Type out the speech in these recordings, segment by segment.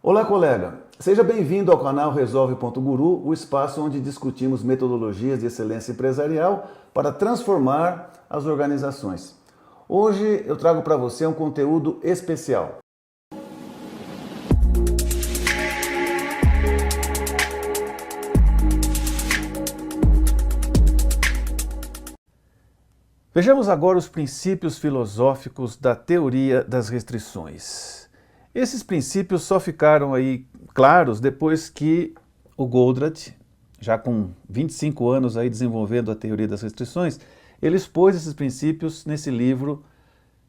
Olá, colega! Seja bem-vindo ao canal Resolve.guru, o espaço onde discutimos metodologias de excelência empresarial para transformar as organizações. Hoje eu trago para você um conteúdo especial. Vejamos agora os princípios filosóficos da teoria das restrições. Esses princípios só ficaram aí claros depois que o Goldratt, já com 25 anos aí desenvolvendo a teoria das restrições, ele expôs esses princípios nesse livro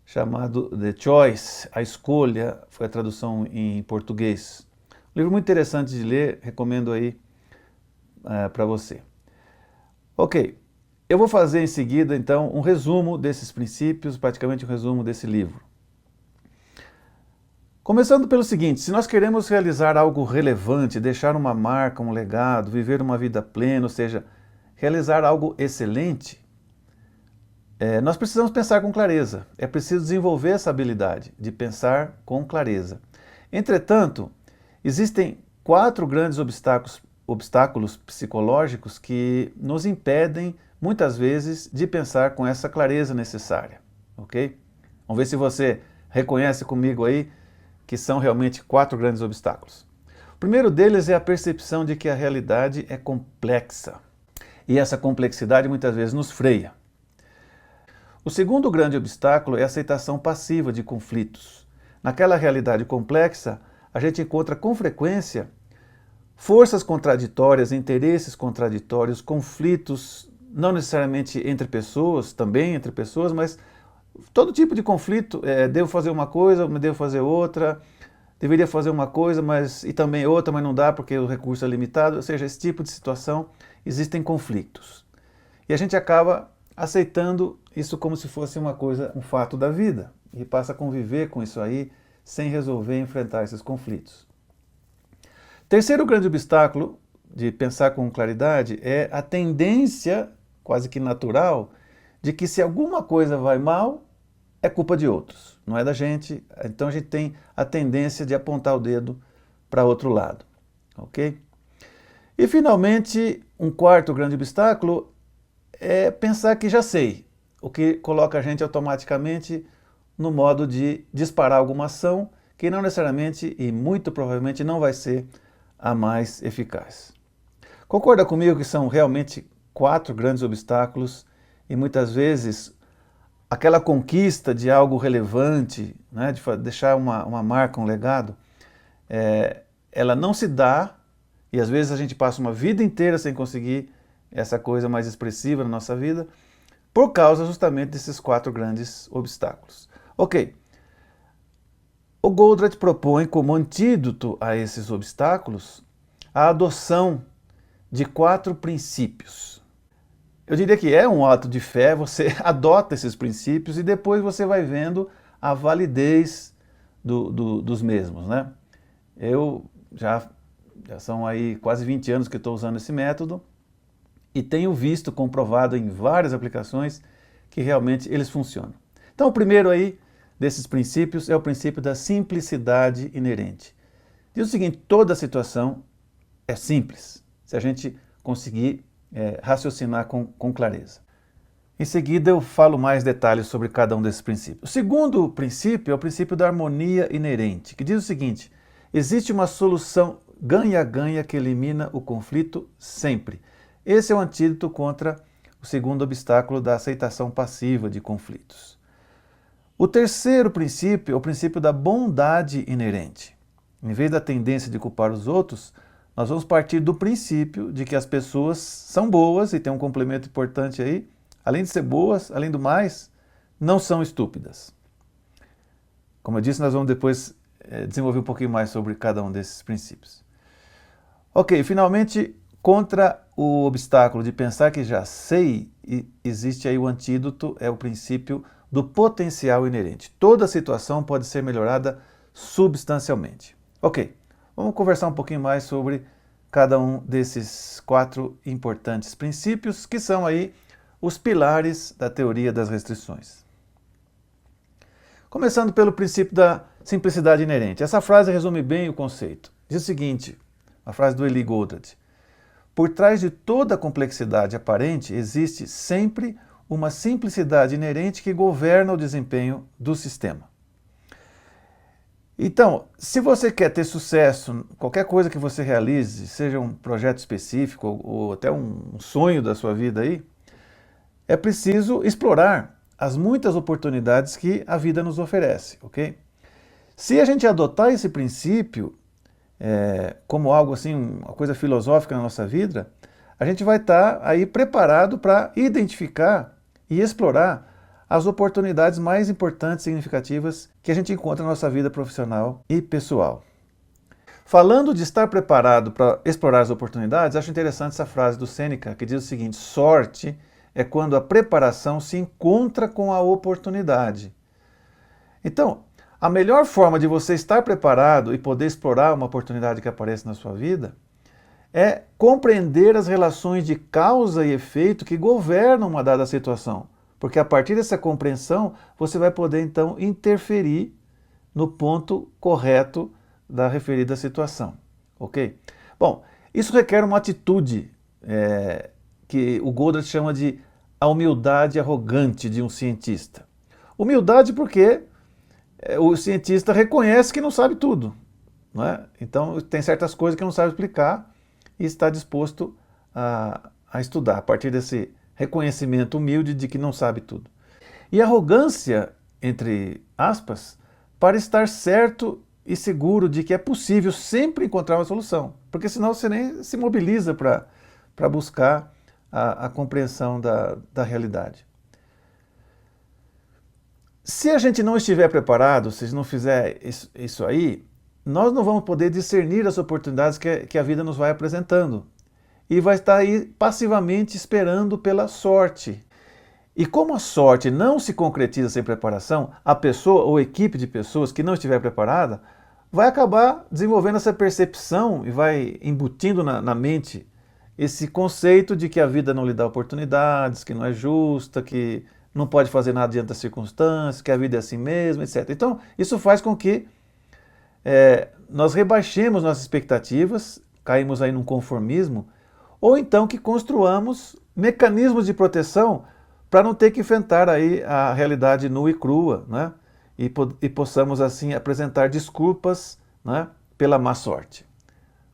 chamado The Choice, A Escolha, foi a tradução em português. Um livro muito interessante de ler, recomendo aí para você. Ok. Eu vou fazer em seguida, então, um resumo desses princípios, praticamente um resumo desse livro. Começando pelo seguinte, se nós queremos realizar algo relevante, deixar uma marca, um legado, viver uma vida plena, ou seja, realizar algo excelente, nós precisamos pensar com clareza. É preciso desenvolver essa habilidade de pensar com clareza. Entretanto, existem 4 grandes obstáculos psicológicos que nos impedem muitas vezes de pensar com essa clareza necessária, ok? Vamos ver se você reconhece comigo aí que são realmente 4 grandes obstáculos. O primeiro deles é a percepção de que a realidade é complexa e essa complexidade muitas vezes nos freia. O segundo grande obstáculo é a aceitação passiva de conflitos. Naquela realidade complexa, a gente encontra com frequência forças contraditórias, interesses contraditórios, conflitos não necessariamente entre pessoas, também entre pessoas, mas todo tipo de conflito, devo fazer uma coisa, mas devo fazer outra, deveria fazer uma coisa, e também outra, mas não dá porque o recurso é limitado, ou seja, esse tipo de situação, existem conflitos. E a gente acaba aceitando isso como se fosse uma coisa, um fato da vida, e passa a conviver com isso aí, sem resolver enfrentar esses conflitos. Terceiro grande obstáculo de pensar com claridade é a tendência quase que natural, de que se alguma coisa vai mal, é culpa de outros, não é da gente. Então a gente tem a tendência de apontar o dedo para outro lado, ok? E finalmente, um quarto grande obstáculo é pensar que já sei, o que coloca a gente automaticamente no modo de disparar alguma ação que não necessariamente e muito provavelmente não vai ser a mais eficaz. Concorda comigo que são realmente 4 grandes obstáculos e muitas vezes aquela conquista de algo relevante, né, de deixar uma marca, um legado, ela não se dá e às vezes a gente passa uma vida inteira sem conseguir essa coisa mais expressiva na nossa vida por causa justamente desses 4 grandes obstáculos. Ok, o Goldratt propõe como antídoto a esses obstáculos a adoção de 4 princípios. Eu diria que é um ato de fé, você adota esses princípios e depois você vai vendo a validez dos mesmos, né? Eu já são aí quase 20 anos que estou usando esse método e tenho visto, comprovado em várias aplicações, que realmente eles funcionam. Então o primeiro aí desses princípios é o princípio da simplicidade inerente. Diz o seguinte, toda situação é simples, se a gente conseguir raciocinar com clareza. Em seguida eu falo mais detalhes sobre cada um desses princípios. O segundo princípio é o princípio da harmonia inerente, que diz o seguinte, existe uma solução ganha-ganha que elimina o conflito sempre. Esse é o antídoto contra o segundo obstáculo da aceitação passiva de conflitos. O terceiro princípio é o princípio da bondade inerente. Em vez da tendência de culpar os outros, nós vamos partir do princípio de que as pessoas são boas, e tem um complemento importante aí, além de ser boas, além do mais, não são estúpidas. Como eu disse, nós vamos depois desenvolver um pouquinho mais sobre cada um desses princípios. Ok, finalmente, contra o obstáculo de pensar que já sei, existe aí o antídoto, é o princípio do potencial inerente. Toda situação pode ser melhorada substancialmente. Ok. Vamos conversar um pouquinho mais sobre cada um desses 4 importantes princípios, que são aí os pilares da teoria das restrições. Começando pelo princípio da simplicidade inerente. Essa frase resume bem o conceito. Diz o seguinte, a frase do Eli Goldratt: por trás de toda a complexidade aparente existe sempre uma simplicidade inerente que governa o desempenho do sistema. Então, se você quer ter sucesso, qualquer coisa que você realize, seja um projeto específico ou até um sonho da sua vida aí, é preciso explorar as muitas oportunidades que a vida nos oferece, ok? Se a gente adotar esse princípio como algo assim, uma coisa filosófica na nossa vida, a gente vai estar aí preparado para identificar e explorar as oportunidades mais importantes e significativas que a gente encontra na nossa vida profissional e pessoal. Falando de estar preparado para explorar as oportunidades, acho interessante essa frase do Sêneca, que diz o seguinte: sorte é quando a preparação se encontra com a oportunidade. Então, a melhor forma de você estar preparado e poder explorar uma oportunidade que aparece na sua vida é compreender as relações de causa e efeito que governam uma dada situação. Porque a partir dessa compreensão, você vai poder então interferir no ponto correto da referida situação, ok? Bom, isso requer uma atitude que o Goldratt chama de a humildade arrogante de um cientista. Humildade porque o cientista reconhece que não sabe tudo, não é? Então tem certas coisas que não sabe explicar e está disposto a estudar a partir desse reconhecimento humilde de que não sabe tudo. E arrogância, entre aspas, para estar certo e seguro de que é possível sempre encontrar uma solução, porque senão você nem se mobiliza para buscar a compreensão da realidade. Se a gente não estiver preparado, se não fizer isso aí, nós não vamos poder discernir as oportunidades que a vida nos vai apresentando. E vai estar aí passivamente esperando pela sorte. E como a sorte não se concretiza sem preparação, a pessoa ou equipe de pessoas que não estiver preparada vai acabar desenvolvendo essa percepção e vai embutindo na mente esse conceito de que a vida não lhe dá oportunidades, que não é justa, que não pode fazer nada diante das circunstâncias, que a vida é assim mesmo, etc. Então, isso faz com que nós rebaixemos nossas expectativas, caímos aí num conformismo, ou então que construamos mecanismos de proteção para não ter que enfrentar aí a realidade nua e crua, né? E possamos assim apresentar desculpas, né, pela má sorte.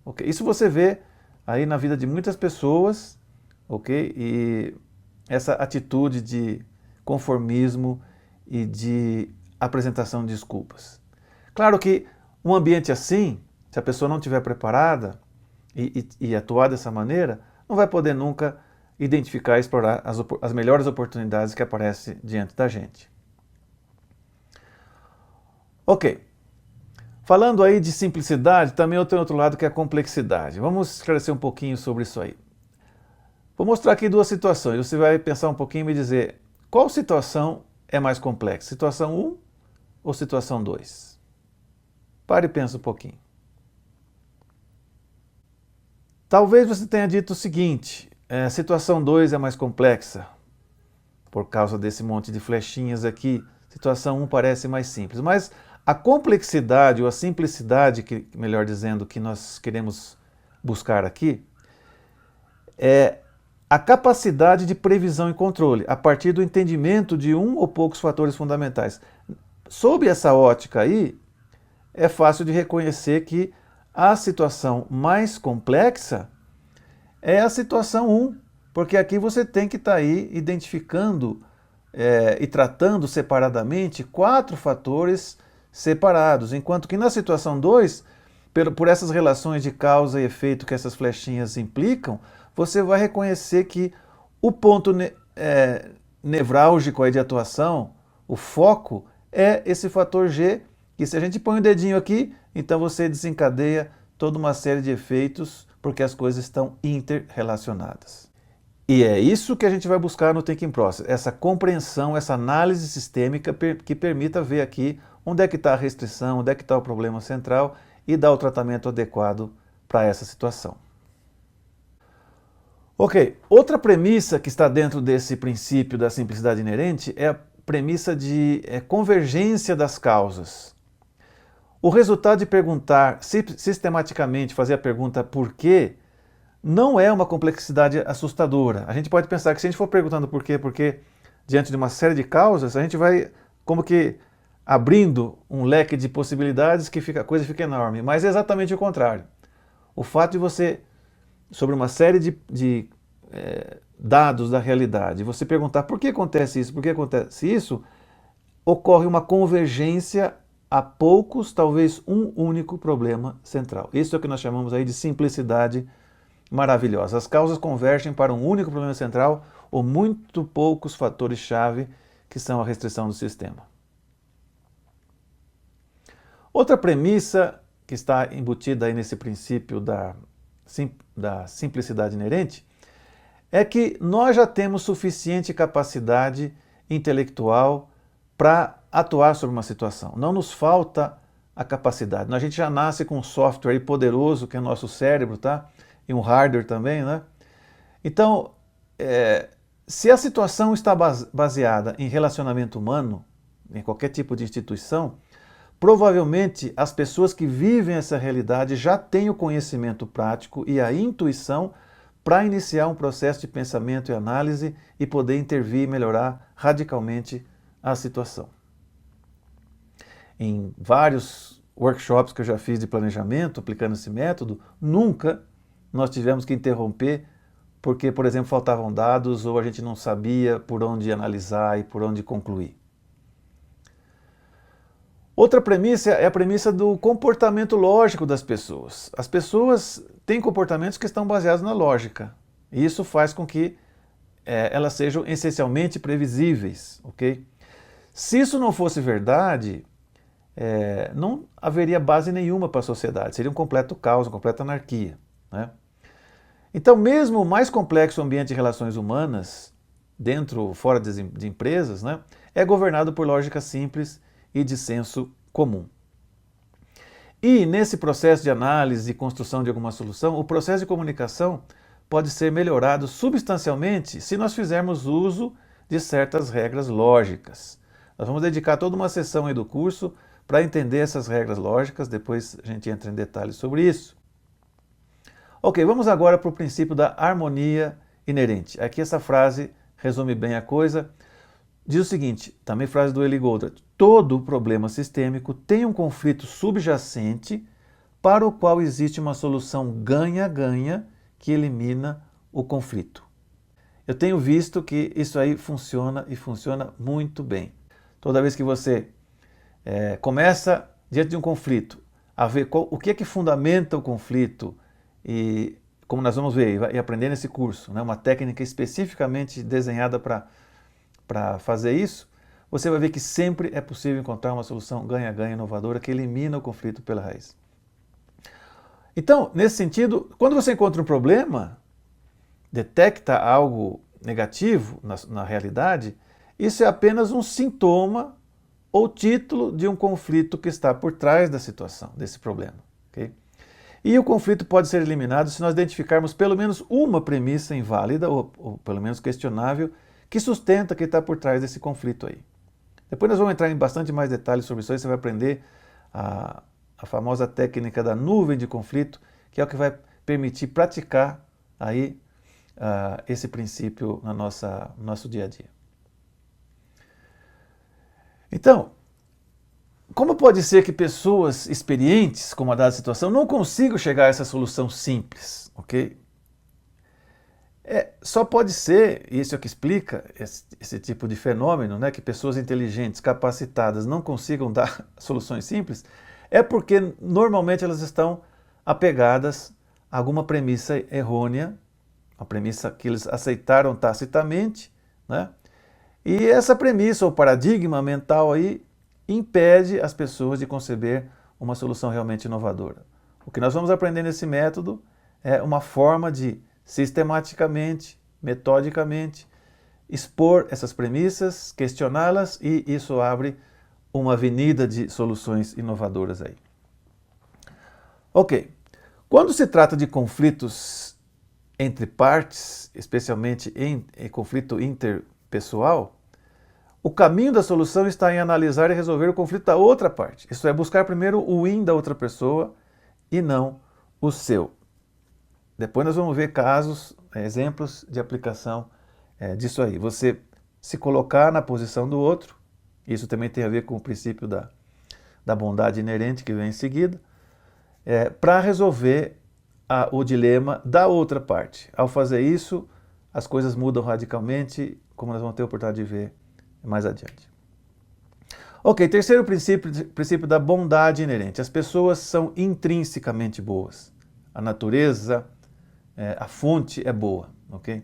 Okay? Isso você vê aí na vida de muitas pessoas, ok? E essa atitude de conformismo e de apresentação de desculpas. Claro que um ambiente assim, se a pessoa não estiver preparada e atuar dessa maneira, não vai poder nunca identificar e explorar as melhores oportunidades que aparecem diante da gente. Ok. Falando aí de simplicidade, também eu tenho outro lado que é a complexidade. Vamos esclarecer um pouquinho sobre isso aí. Vou mostrar aqui duas situações. Você vai pensar um pouquinho e me dizer qual situação é mais complexa, situação 1 ou situação 2? Pare e pensa um pouquinho. Talvez você tenha dito o seguinte: situação 2 é mais complexa, por causa desse monte de flechinhas aqui, situação 1 parece mais simples. Mas a complexidade ou a simplicidade, melhor dizendo, que nós queremos buscar aqui, é a capacidade de previsão e controle, a partir do entendimento de um ou poucos fatores fundamentais. Sob essa ótica aí, é fácil de reconhecer que a situação mais complexa é a situação 1, porque aqui você tem que estar aí identificando e tratando separadamente 4 fatores separados, enquanto que na situação 2, por essas relações de causa e efeito que essas flechinhas implicam, você vai reconhecer que o ponto nevrálgico aí de atuação, o foco, é esse fator G, que se a gente põe o dedinho aqui, então você desencadeia toda uma série de efeitos, porque as coisas estão interrelacionadas. E é isso que a gente vai buscar no Thinking Process, essa compreensão, essa análise sistêmica que permita ver aqui onde é que está a restrição, onde é que está o problema central e dar o tratamento adequado para essa situação. Ok, outra premissa que está dentro desse princípio da simplicidade inerente é a premissa de convergência das causas. O resultado de perguntar sistematicamente, fazer a pergunta por quê, não é uma complexidade assustadora. A gente pode pensar que se a gente for perguntando por quê, porque diante de uma série de causas, a gente vai como que abrindo um leque de possibilidades que a coisa fica enorme. Mas é exatamente o contrário. O fato de você, sobre uma série de dados da realidade, você perguntar por que acontece isso, por que acontece isso, ocorre uma convergência a poucos, talvez um único problema central. Isso é o que nós chamamos aí de simplicidade maravilhosa. As causas convergem para um único problema central ou muito poucos fatores-chave que são a restrição do sistema. Outra premissa que está embutida aí nesse princípio da simplicidade inerente é que nós já temos suficiente capacidade intelectual para atuar sobre uma situação. Não nos falta a capacidade. A gente já nasce com um software aí poderoso que é o nosso cérebro, tá? E um hardware também, né? Então, se a situação está baseada em relacionamento humano, em qualquer tipo de instituição, provavelmente as pessoas que vivem essa realidade já têm o conhecimento prático e a intuição para iniciar um processo de pensamento e análise e poder intervir e melhorar radicalmente a situação. Em vários workshops que eu já fiz de planejamento, aplicando esse método, nunca nós tivemos que interromper porque, por exemplo, faltavam dados ou a gente não sabia por onde analisar e por onde concluir. Outra premissa é a premissa do comportamento lógico das pessoas. As pessoas têm comportamentos que estão baseados na lógica. E isso faz com que elas sejam essencialmente previsíveis, ok? Se isso não fosse verdade, não haveria base nenhuma para a sociedade. Seria um completo caos, uma completa anarquia, né? Então, mesmo o mais complexo ambiente de relações humanas, dentro ou fora de empresas, né, é governado por lógica simples e de senso comum. E nesse processo de análise e construção de alguma solução, o processo de comunicação pode ser melhorado substancialmente se nós fizermos uso de certas regras lógicas. Nós vamos dedicar toda uma sessão aí do curso para entender essas regras lógicas, depois a gente entra em detalhes sobre isso. Ok, vamos agora para o princípio da harmonia inerente. Aqui essa frase resume bem a coisa. Diz o seguinte, também frase do Eli Goldratt: todo problema sistêmico tem um conflito subjacente para o qual existe uma solução ganha-ganha que elimina o conflito. Eu tenho visto que isso aí funciona e funciona muito bem. Toda vez que você começa diante de um conflito a ver o que é que fundamenta o conflito e, como nós vamos ver e aprender nesse curso, né, uma técnica especificamente desenhada para fazer isso, você vai ver que sempre é possível encontrar uma solução ganha-ganha inovadora que elimina o conflito pela raiz. Então, nesse sentido, quando você encontra um problema, detecta algo negativo na realidade, isso é apenas um sintoma ou título de um conflito que está por trás da situação, desse problema. Okay? E o conflito pode ser eliminado se nós identificarmos pelo menos uma premissa inválida, ou pelo menos questionável, que sustenta que está por trás desse conflito aí. Depois nós vamos entrar em bastante mais detalhes sobre isso aí, você vai aprender a famosa técnica da nuvem de conflito, que é o que vai permitir praticar aí esse princípio no nosso dia a dia. Então, como pode ser que pessoas experientes com uma dada situação não consigam chegar a essa solução simples, ok? Só pode ser, e isso é o que explica esse tipo de fenômeno, né, que pessoas inteligentes, capacitadas não consigam dar soluções simples, é porque normalmente elas estão apegadas a alguma premissa errônea, uma premissa que eles aceitaram tacitamente, né? E essa premissa ou paradigma mental aí impede as pessoas de conceber uma solução realmente inovadora. O que nós vamos aprender nesse método é uma forma de sistematicamente, metodicamente, expor essas premissas, questioná-las e isso abre uma avenida de soluções inovadoras aí. Ok, quando se trata de conflitos entre partes, especialmente em conflito interpessoal, O caminho da solução está em analisar e resolver o conflito da outra parte. Isso é, buscar primeiro o win da outra pessoa e não o seu. Depois nós vamos ver casos, exemplos de aplicação disso aí. Você se colocar na posição do outro, isso também tem a ver com o princípio da bondade inerente que vem em seguida, para resolver o dilema da outra parte. Ao fazer isso, as coisas mudam radicalmente, como nós vamos ter a oportunidade de ver mais adiante. Ok, terceiro princípio da bondade inerente. As pessoas são intrinsecamente boas. A natureza, a fonte é boa, ok?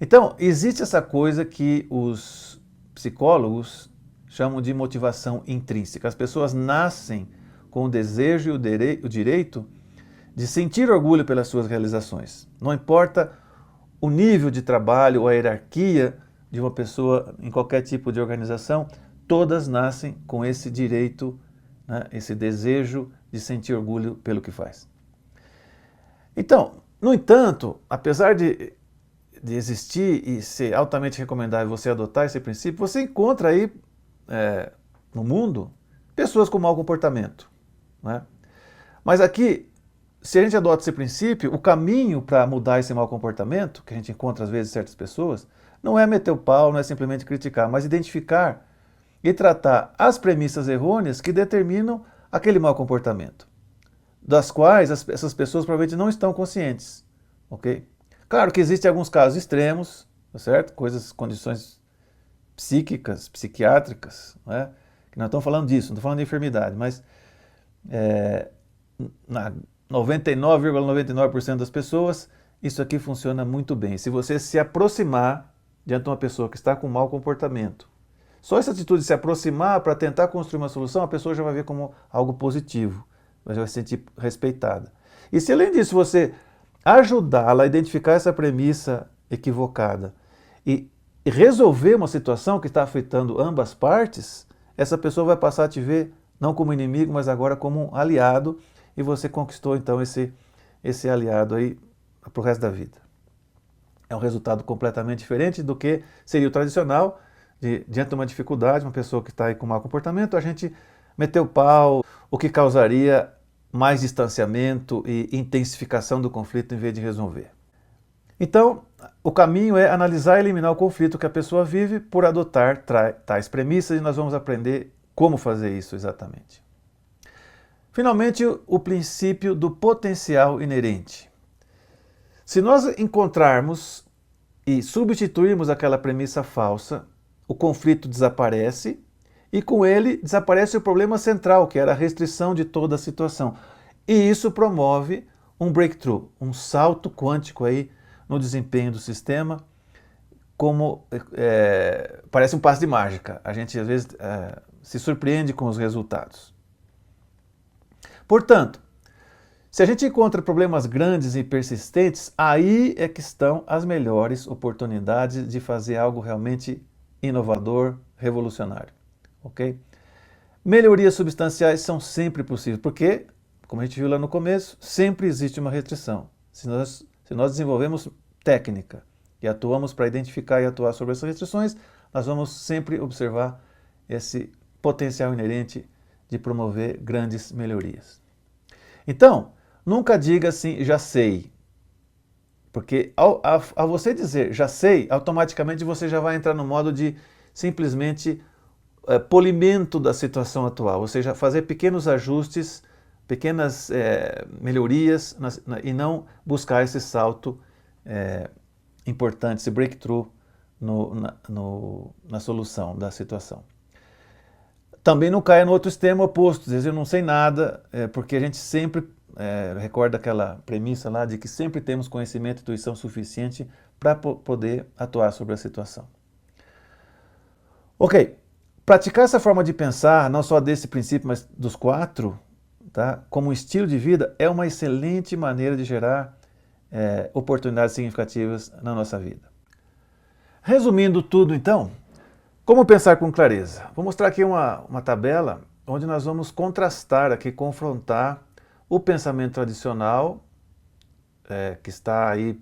Então, existe essa coisa que os psicólogos chamam de motivação intrínseca. As pessoas nascem com o desejo e o direito de sentir orgulho pelas suas realizações. Não importa o nível de trabalho ou a hierarquia de uma pessoa em qualquer tipo de organização, todas nascem com esse direito, né, esse desejo de sentir orgulho pelo que faz. Então, no entanto, apesar de existir e ser altamente recomendável você adotar esse princípio, você encontra aí no mundo pessoas com mau comportamento, né? Mas aqui, se a gente adota esse princípio, o caminho para mudar esse mau comportamento, que a gente encontra às vezes em certas pessoas, não é meter o pau, não é simplesmente criticar, mas identificar e tratar as premissas errôneas que determinam aquele mau comportamento, das quais essas pessoas provavelmente não estão conscientes, ok? Claro que existem alguns casos extremos, tá certo? Condições psíquicas, psiquiátricas, né? Que não estamos falando disso, não estamos falando de enfermidade, mas na 99,99% das pessoas, isso aqui funciona muito bem. Se você se aproximar diante de uma pessoa que está com mau comportamento, só essa atitude de se aproximar para tentar construir uma solução, a pessoa já vai ver como algo positivo, já vai se sentir respeitada. E se além disso você ajudá-la a identificar essa premissa equivocada e resolver uma situação que está afetando ambas partes, essa pessoa vai passar a te ver não como inimigo, mas agora como um aliado, e você conquistou então esse aliado aí para o resto da vida. É um resultado completamente diferente do que seria o tradicional, diante de uma dificuldade, uma pessoa que está aí com mau comportamento, a gente meter o pau, o que causaria mais distanciamento e intensificação do conflito em vez de resolver. Então, o caminho é analisar e eliminar o conflito que a pessoa vive por adotar tais premissas, e nós vamos aprender como fazer isso exatamente. Finalmente, o princípio do potencial inerente. Se nós encontrarmos e substituirmos aquela premissa falsa, o conflito desaparece e com ele desaparece o problema central, que era a restrição de toda a situação. E isso promove um breakthrough, um salto quântico aí no desempenho do sistema, como parece um passe de mágica. A gente às vezes se surpreende com os resultados. Portanto, se a gente encontra problemas grandes e persistentes, aí é que estão as melhores oportunidades de fazer algo realmente inovador, revolucionário. Ok? Melhorias substanciais são sempre possíveis, porque, como a gente viu lá no começo, sempre existe uma restrição. Se nós desenvolvemos técnica e atuamos para identificar e atuar sobre essas restrições, nós vamos sempre observar esse potencial inerente de promover grandes melhorias. Então, nunca diga assim, já sei. Porque ao você dizer já sei, automaticamente você já vai entrar no modo de simplesmente polimento da situação atual, ou seja, fazer pequenos ajustes, pequenas melhorias e não buscar esse salto importante, esse breakthrough na solução da situação. Também não caia no outro extremo oposto, dizer eu não sei nada, porque a gente sempre recorda aquela premissa lá de que sempre temos conhecimento e intuição suficiente para poder atuar sobre a situação. Ok, praticar essa forma de pensar, não só desse princípio, mas dos 4, tá, como um estilo de vida, é uma excelente maneira de gerar oportunidades significativas na nossa vida. Resumindo tudo então, como pensar com clareza? Vou mostrar aqui uma tabela onde nós vamos contrastar aqui, confrontar o pensamento tradicional, que está aí,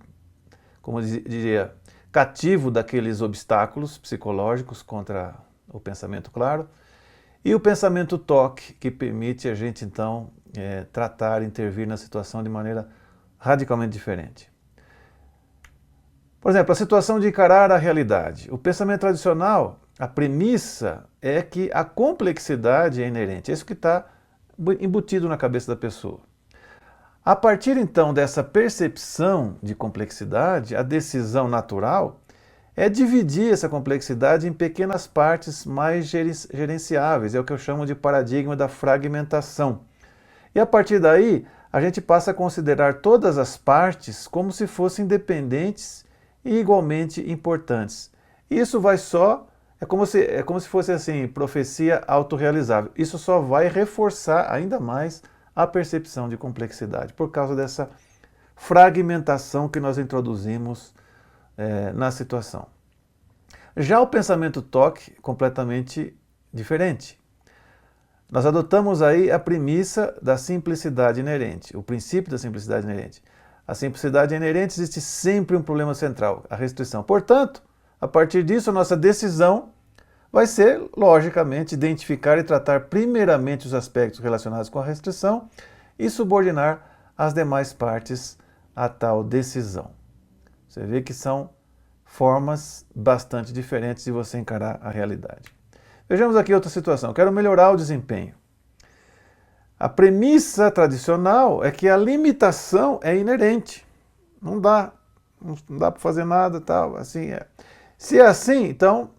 como eu diria, cativo daqueles obstáculos psicológicos contra o pensamento claro, e o pensamento toque, que permite a gente então tratar, intervir na situação de maneira radicalmente diferente. Por exemplo, a situação de encarar a realidade. O pensamento tradicional, a premissa é que a complexidade é inerente, é isso que está embutido na cabeça da pessoa. A partir então dessa percepção de complexidade, a decisão natural é dividir essa complexidade em pequenas partes mais gerenciáveis, é o que eu chamo de paradigma da fragmentação. E a partir daí, a gente passa a considerar todas as partes como se fossem independentes e igualmente importantes. Isso vai só, é como se fosse assim, profecia autorrealizável. Isso só vai reforçar ainda mais a percepção de complexidade, por causa dessa fragmentação que nós introduzimos na situação. Já o pensamento toque, completamente diferente. Nós adotamos aí a premissa da simplicidade inerente, o princípio da simplicidade inerente. A simplicidade inerente, existe sempre um problema central, a restrição. Portanto, a partir disso, a nossa decisão vai ser, logicamente, identificar e tratar primeiramente os aspectos relacionados com a restrição e subordinar as demais partes a tal decisão. Você vê que são formas bastante diferentes de você encarar a realidade. Vejamos aqui outra situação. Quero melhorar o desempenho. A premissa tradicional é que a limitação é inerente. Não dá para fazer nada, tal, assim é. Se é assim, então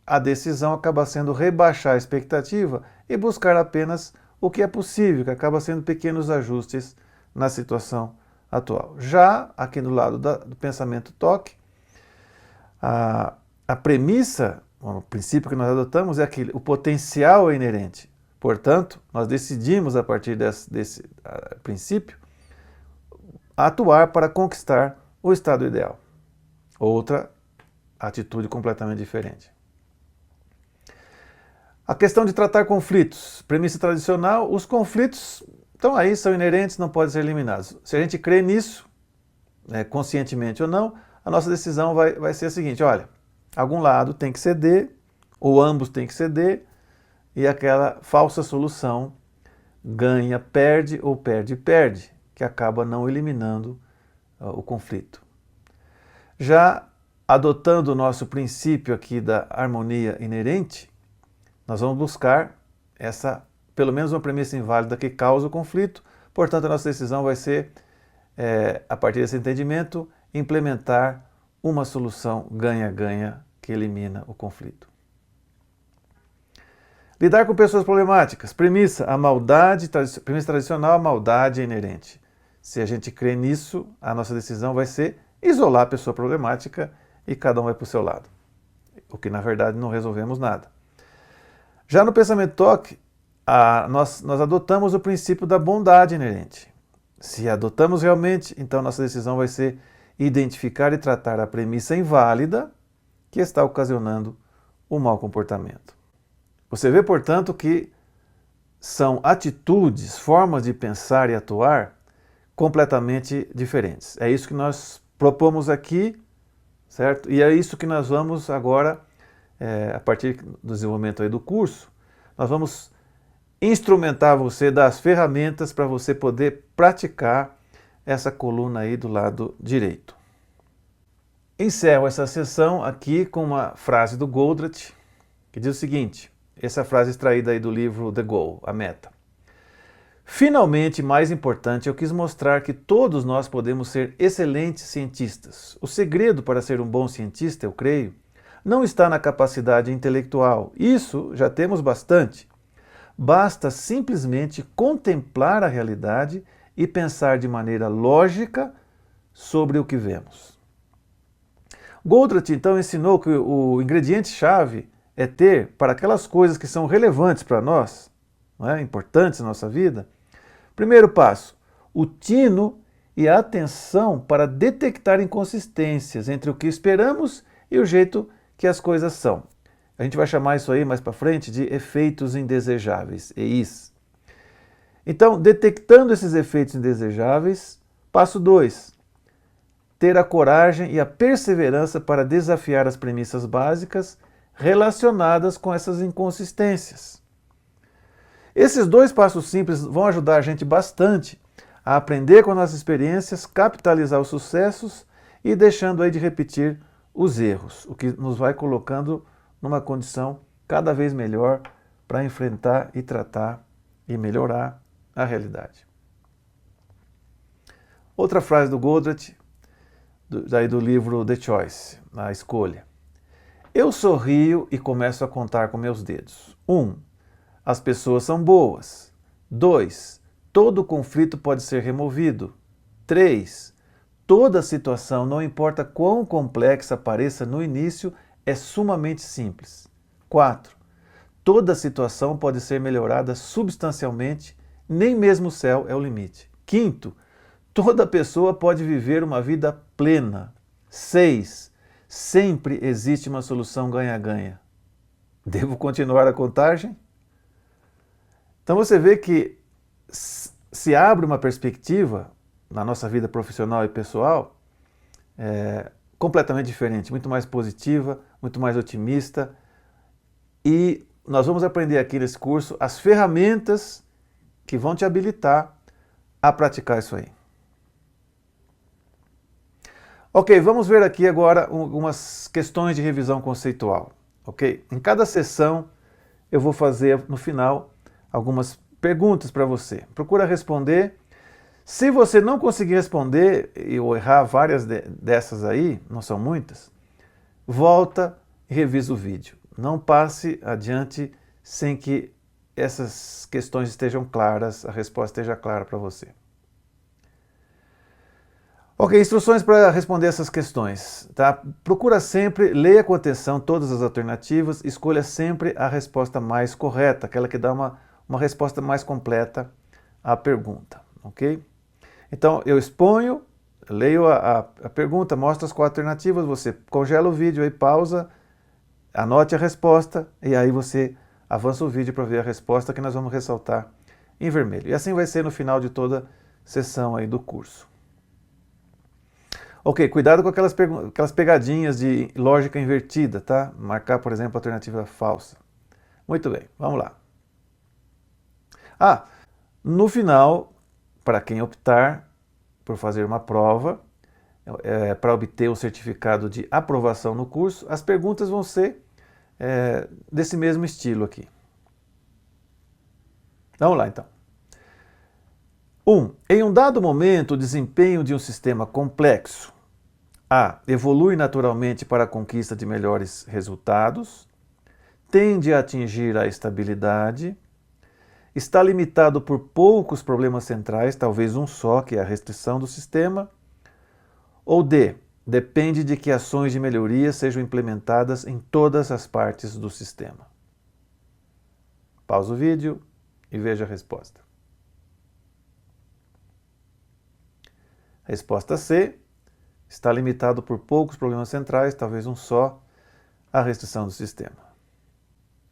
a decisão acaba sendo rebaixar a expectativa e buscar apenas o que é possível, que acaba sendo pequenos ajustes na situação atual. Já aqui do lado do pensamento toque, a premissa, o princípio que nós adotamos é que o potencial é inerente. Portanto, nós decidimos a partir desse princípio atuar para conquistar o estado ideal. Outra atitude completamente diferente. A questão de tratar conflitos. Premissa tradicional, os conflitos estão aí, são inerentes, não podem ser eliminados. Se a gente crê nisso, conscientemente ou não, a nossa decisão vai ser a seguinte: olha, algum lado tem que ceder, ou ambos têm que ceder, e aquela falsa solução ganha, perde ou perde, que acaba não eliminando o conflito. Já adotando o nosso princípio aqui da harmonia inerente, nós vamos buscar pelo menos uma premissa inválida que causa o conflito. Portanto, a nossa decisão vai ser, a partir desse entendimento, implementar uma solução ganha-ganha que elimina o conflito. Lidar com pessoas problemáticas. Premissa tradicional, a maldade é inerente. Se a gente crê nisso, a nossa decisão vai ser isolar a pessoa problemática e cada um vai para o seu lado. O que, na verdade, não resolvemos nada. Já no pensamento toque, nós adotamos o princípio da bondade inerente. Se adotamos realmente, então nossa decisão vai ser identificar e tratar a premissa inválida que está ocasionando o mau comportamento. Você vê, portanto, que são atitudes, formas de pensar e atuar completamente diferentes. É isso que nós propomos aqui, certo? E é isso que nós vamos agora, a partir do desenvolvimento aí do curso, nós vamos instrumentar você, dar as ferramentas para você poder praticar essa coluna aí do lado direito. Encerro essa sessão aqui com uma frase do Goldratt, que diz o seguinte, essa frase extraída aí do livro The Goal, a meta. Finalmente, mais importante, eu quis mostrar que todos nós podemos ser excelentes cientistas. O segredo para ser um bom cientista, eu creio, não está na capacidade intelectual. Isso já temos bastante. Basta simplesmente contemplar a realidade e pensar de maneira lógica sobre o que vemos. Goldratt, então, ensinou que o ingrediente-chave é ter, para aquelas coisas que são relevantes para nós, importantes na nossa vida, primeiro passo, o tino e a atenção para detectar inconsistências entre o que esperamos e o jeito que as coisas são. A gente vai chamar isso aí mais para frente de efeitos indesejáveis, EIs. Então, detectando esses efeitos indesejáveis, passo 2, ter a coragem e a perseverança para desafiar as premissas básicas relacionadas com essas inconsistências. Esses 2 passos simples vão ajudar a gente bastante a aprender com as nossas experiências, capitalizar os sucessos e deixando aí de repetir os erros, o que nos vai colocando numa condição cada vez melhor para enfrentar e tratar e melhorar a realidade. Outra frase do Goldratt, daí do livro The Choice, a escolha. Eu sorrio e começo a contar com meus dedos. 1. As pessoas são boas. 2. Todo conflito pode ser removido. 3. Toda situação, não importa quão complexa pareça no início, é sumamente simples. 4. Toda situação pode ser melhorada substancialmente, nem mesmo o céu é o limite. 5. Toda pessoa pode viver uma vida plena. 6. Sempre existe uma solução ganha-ganha. Devo continuar a contagem? Então você vê que se abre uma perspectiva na nossa vida profissional e pessoal completamente diferente, muito mais positiva, muito mais otimista. E nós vamos aprender aqui nesse curso as ferramentas que vão te habilitar a praticar isso aí. Ok, vamos ver aqui agora algumas questões de revisão conceitual. Ok? Em cada sessão eu vou fazer no final algumas perguntas para você. Procura responder. Se você não conseguir responder ou errar várias dessas aí, não são muitas, volta e revisa o vídeo. Não passe adiante sem que essas questões estejam claras, a resposta esteja clara para você. Ok, instruções para responder essas questões. Tá? Procura sempre, leia com atenção todas as alternativas, escolha sempre a resposta mais correta, aquela que dá uma resposta mais completa à pergunta. Ok? Então, eu exponho, leio a pergunta, mostro as 4 alternativas, você congela o vídeo, aí pausa, anote a resposta e aí você avança o vídeo para ver a resposta que nós vamos ressaltar em vermelho. E assim vai ser no final de toda sessão aí do curso. Ok, cuidado com aquelas pegadinhas de lógica invertida, tá? Marcar, por exemplo, a alternativa falsa. Muito bem, vamos lá. No final, para quem optar por fazer uma prova, para obter o certificado de aprovação no curso, as perguntas vão ser desse mesmo estilo aqui. Vamos lá, então. 1. Em um dado momento, o desempenho de um sistema complexo A. Evolui naturalmente para a conquista de melhores resultados, tende a atingir a estabilidade, está limitado por poucos problemas centrais, talvez um só, que é a restrição do sistema, ou D. Depende de que ações de melhoria sejam implementadas em todas as partes do sistema. Pausa o vídeo e veja a resposta. Resposta C. Está limitado por poucos problemas centrais, talvez um só, a restrição do sistema.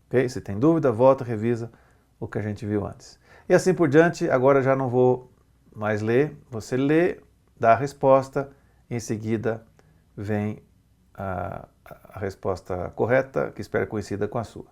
Ok? Se tem dúvida, volta, revisa o que a gente viu antes. E assim por diante, agora já não vou mais ler. Você lê, dá a resposta, e em seguida vem a resposta correta, que espero coincida com a sua.